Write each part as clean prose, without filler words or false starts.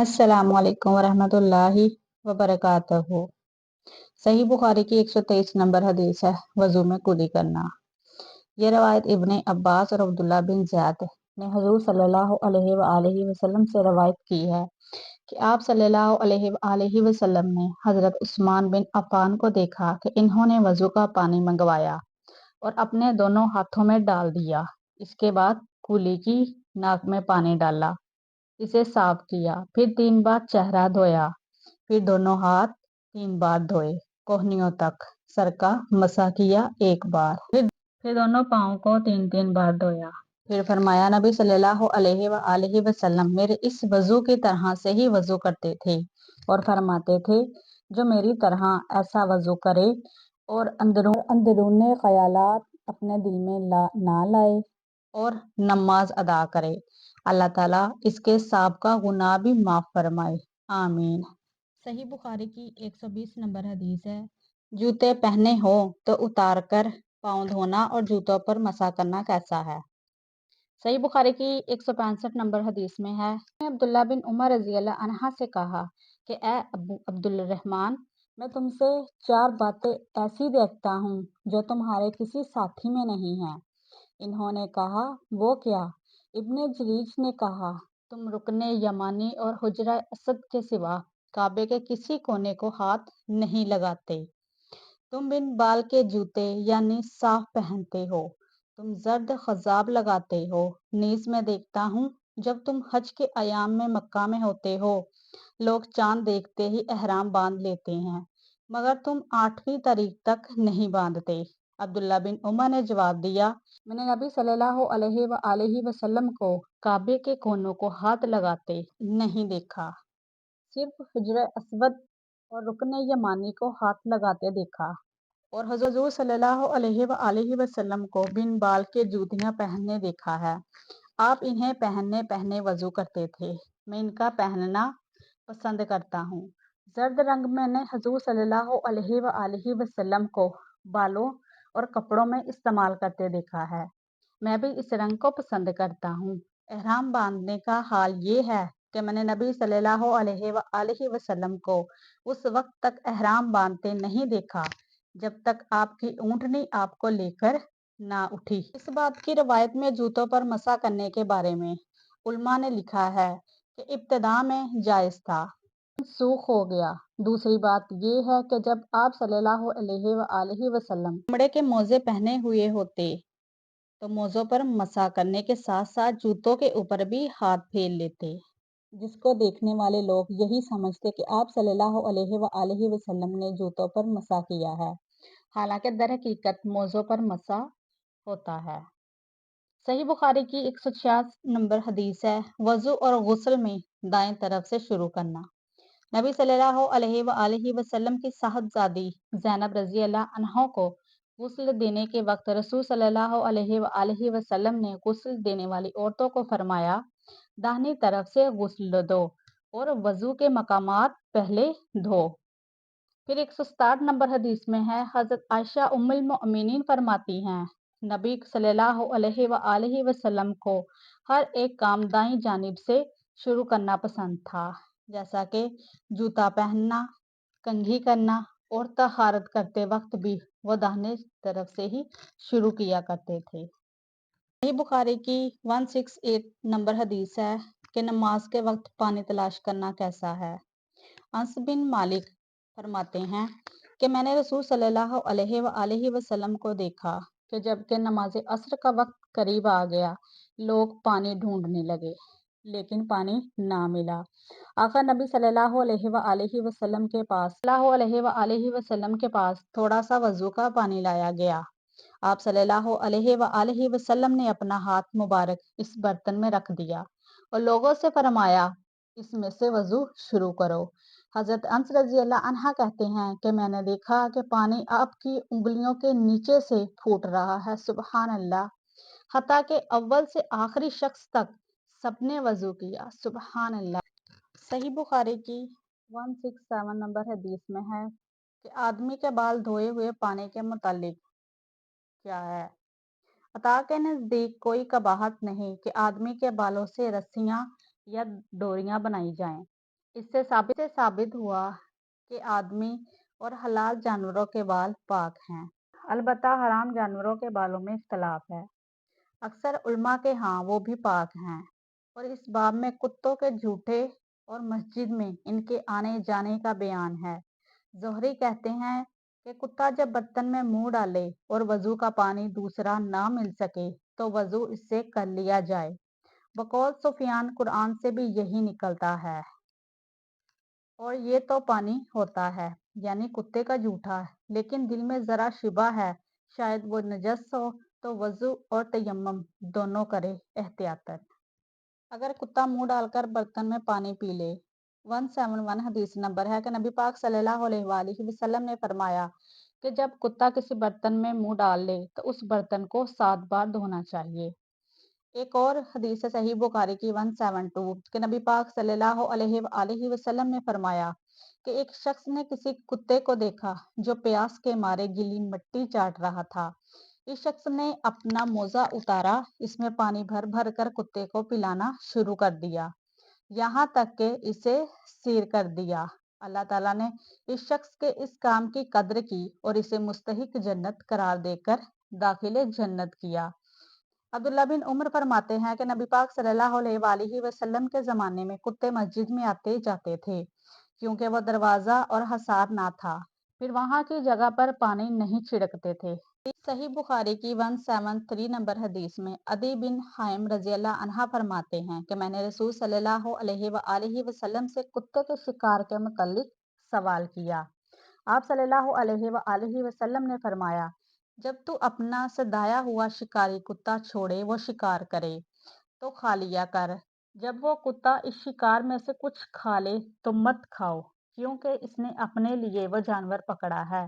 अस्सलाम वालेकुम वरहमतुल्लाहि वबरकातुहू। सही बुखारी की 123 नंबर हदीस है वजू में कुली करना। ये रवायत इब्ने अब्बास और अब्दुल्ला बिन ज़ैद ने हुजूर सल्लल्लाहु अलैहि वसल्लम से रवायत की है कि आप सल्लल्लाहु अलैहि वसल्लम ने हजरत उस्मान बिन अफ़ान को देखा कि इन्होंने वजू का पानी मंगवाया और अपने दोनों हाथों में डाल दिया। इसके बाद कुली की, नाक में पानी डाला, इसे साफ किया, फिर 3 बार चेहरा धोया, फिर दोनों हाथ 3 बार धोए कोहनियों तक, सर का मसा किया 1 बार, फिर दोनों पाँव को 3-3 बार धोया। फिर फरमाया, नबी सल्लल्लाहु अलैहि वसल्लम मेरे इस वजू की तरह से ही वजू करते थे और फरमाते थे, जो मेरी तरह ऐसा वजू करे और अंदरूने ख्यालात अपने दिल में ना लाए और नमाज अदा करे, अल्लाह ताला इसके साबका गुनाह भी माफ फरमाए, आमीन। सही बुखारी की 120 नंबर हदीस है, जूते पहने हो तो उतार कर पाँव धोना और जूतों पर मसा करना कैसा है। सही बुखारी की 165 नंबर हदीस में है, अब्दुल्ला बिन उमर रजी अल्लाह अन्हा से कहा कि ए अब्दुल रहमान, मैं तुमसे 4 बातें ऐसी देखता हूँ जो तुम्हारे किसी साथी में नहीं है। इन्होंने कहा, वो क्या? इब्ने जरीज ने कहा, तुम रुकने यमानी और हुजरा असद के सिवा काबे के किसी कोने को हाथ नहीं लगाते। तुम बिन बाल के जूते यानी साफ पहनते हो। तुम जर्द खजाब लगाते हो। नीज में देखता हूँ, जब तुम हज के अयाम में मक्का में होते हो, लोग चांद देखते ही एहराम बांध लेते हैं, मगर तुम 8वीं तारीख तक नहीं बांधते। अब्दुल्ला बिन उमर ने जवाब दिया, मैंने नबी सल्लल्लाहु अलैहि वसल्लम को काबे के कोनों को हाथ लगाते नहीं देखा, सिर्फ हुजरा अस्वद और रुकने यमानी को हाथ लगाते देखा और हुजूर सल्लल्लाहु अलैहि वसल्लम को बिन बाल के जूतियां पहनने देखा है। आप इन्हें पहनने पहने वजू करते थे। मैं इनका पहनना पसंद करता हूँ। जर्द रंग मैंने हुजूर सल्लल्लाहु अलैहि वसल्लम को बालों और कपड़ों में इस्तेमाल करते देखा है। मैं भी इस रंग को पसंद करता हूँ। एहराम बांधने का हाल ये है कि मैंने नबी सल्लल्लाहु अलैहि वसल्लम को उस वक्त तक एहराम बांधते नहीं देखा जब तक आपकी ऊँटनी आपको लेकर ना उठी। इस बात की रवायत में जूतों पर मसा करने के बारे में उल्मा ने लिखा है कि इब्तिदा में जायज था, मनसूख हो गया। दूसरी बात ये है कि जब आप सल्लल्लाहु अलैहि वसल्लम चमड़े के मोजे पहने हुए होते तो मोज़ों पर मसा करने के साथ साथ जूतों के ऊपर भी हाथ फेर लेते, जिसको देखने वाले लोग यही समझते कि आप सल्लल्लाहु अलैहि वसल्लम ने जूतों पर मसा किया है, हालांकि दर हकीकत मोज़ों पर मसा होता है। सही बुखारी की 166 नंबर हदीस है, वजू और गुस्ल में दाएं तरफ से शुरू करना। नबी सल्लल्लाहु अलैहि वसल्लम की साहबजादी ज़ैनब रज़ी अल्लाह अन्हा को गुस्ल देने के वक्त रसूल सल्लल्लाहु अलैहि वसल्लम ने गुस्ल देने वाली औरतों को फरमाया, दाहिनी तरफ से गुस्ल दो और वजू के मकामात पहले धो। फिर 167 नंबर हदीस में है, हजरत आयशा उम्मुल मोमिनीन फरमाती हैं, नबी सल्लल्लाहु अलैहि वसल्लम को हर एक काम दाईं जानिब से शुरू करना पसंद था, जैसा कि जूता पहनना, कंघी करना और तहारत करते वक्त भी वो दाहिने तरफ से ही शुरू किया करते थे। सही बुखारी की 168 नंबर हदीस है कि नमाज के वक्त पानी तलाश करना कैसा है। अनस बिन मालिक फरमाते हैं कि मैंने रसूल सल्लल्लाहु अलैहि वसल्लम को देखा कि जबकि नमाज असर का वक्त करीब आ गया, लोग पानी ढूंढने लगे, लेकिन पानी ना मिला। आका नबी सल्लल्लाहु अलैहि वसल्लम के पास थोड़ा सा वजू का पानी लाया गया। आप सल्लल्लाहु अलैहि वसल्लम ने अपना हाथ मुबारक इस बर्तन में रख दिया और लोगों से फरमाया, इसमें से वजू शुरू करो। हजरत अंस रजी अल्लाह अन्हा कहते हैं कि मैंने देखा कि पानी आपकी उंगलियों के नीचे से फूट रहा है, सुबहान अल्लाह, हत्ता के अव्वल से आखिरी शख्स तक सबने वजू किया, सुबहान अल्लाह। सही बुखारी की 167 नंबर हदीस में है कि आदमी के बाल धोए हुए पानी के मुतालिक क्या है। अता के नजदीक कोई कबाहत नहीं कि आदमी के बालों से रस्सियां या डोरियां बनाई जाएं। اس سے ثابت ہوا کہ آدمی اور حلال جانوروں کے بال پاک ہیں، البتہ حرام جانوروں کے بالوں میں اختلاف ہے۔ اکثر علماء کے ہاں وہ بھی پاک ہیں، اور اس باب میں کتوں کے جھوٹے اور مسجد میں ان کے آنے جانے کا بیان ہے۔ زہری کہتے ہیں کہ کتا جب برتن میں منہ ڈالے اور وضو کا پانی دوسرا نہ مل سکے تو وضو اس سے کر لیا جائے۔ بقول سفیان قرآن سے بھی یہی نکلتا ہے، اور یہ تو پانی ہوتا ہے، یعنی کتے کا جھوٹا، لیکن دل میں ذرا شبہ ہے، شاید وہ نجس ہو، تو وضو اور تیمم دونوں کرے احتیاطاً۔ اگر کتا منہ ڈال کر برتن میں پانی پی لے۔ 171 حدیث نمبر ہے کہ نبی پاک صلی اللہ علیہ وآلہ وسلم نے فرمایا کہ جب کتا کسی برتن میں منہ ڈال لے تو اس برتن کو 7 بار دھونا چاہیے۔ ایک اور حدیث صحیح بخاری کی 172 کہ نبی پاک صلی اللہ علیہ وآلہ وسلم نے فرمایا کہ ایک شخص نے کسی کتے کو دیکھا جو پیاس کے مارے گیلی مٹی چاٹ رہا تھا۔ اس شخص نے اپنا موزہ اتارا، اس میں پانی بھر بھر کر کتے کو پلانا شروع کر دیا، یہاں تک کہ اسے سیر کر دیا۔ اللہ تعالیٰ نے اس شخص کے اس کام کی قدر کی اور اسے مستحق جنت قرار دے کر داخل جنت کیا۔ عبداللہ بن عمر فرماتے ہیں کہ نبی پاک صلی اللہ علیہ وآلہ وسلم کے زمانے میں کتے مسجد میں آتے جاتے تھے، کیونکہ وہ دروازہ اور حصار نہ تھا، پھر وہاں کی جگہ پر پانی نہیں چھڑکتے تھے۔ صحیح بخاری کی 173 نمبر حدیث میں عدی بن حاتم رضی اللہ عنہ فرماتے ہیں کہ میں نے رسول صلی اللہ علیہ وآلہ وسلم سے کتے کے شکار کے متعلق سوال کیا۔ آپ صلی اللہ علیہ وآلہ وسلم نے فرمایا، جب تو اپنا سدایا ہوا شکاری کتا چھوڑے وہ شکار کرے تو کھا لیا کر، جب وہ کتا اس شکار میں سے کچھ کھا لے تو مت کھاؤ، کیونکہ اس نے اپنے لیے وہ جانور پکڑا ہے۔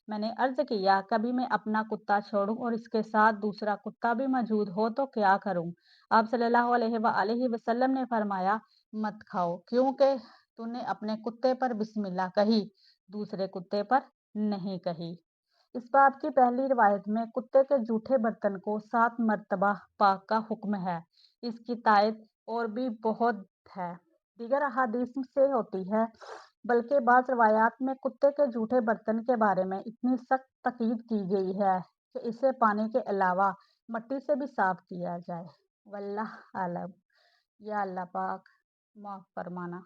میں نے عرض کیا، کبھی میں اپنا کتا چھوڑوں اور اس کے ساتھ دوسرا کتا بھی موجود ہو تو کیا کروں؟ آپ صلی اللہ علیہ وآلہ وسلم نے فرمایا، مت کھاؤ، کیونکہ تو نے اپنے کتے پر بسم اللہ کہی، دوسرے کتے پر نہیں کہی۔ اس باب کی پہلی روایت میں کتے کے جھوٹے برتن کو 7 مرتبہ پاک کا حکم ہے۔ اس کی تائید اور بھی بہت ہے، دیگر احادیث سے ہوتی ہے، بلکہ بعض روایات میں کتے کے جھوٹے برتن کے بارے میں اتنی سخت تاکید کی گئی ہے کہ اسے پانی کے علاوہ مٹی سے بھی صاف کیا جائے۔ واللہ اعلم۔ یا اللہ پاک معاف فرمانا۔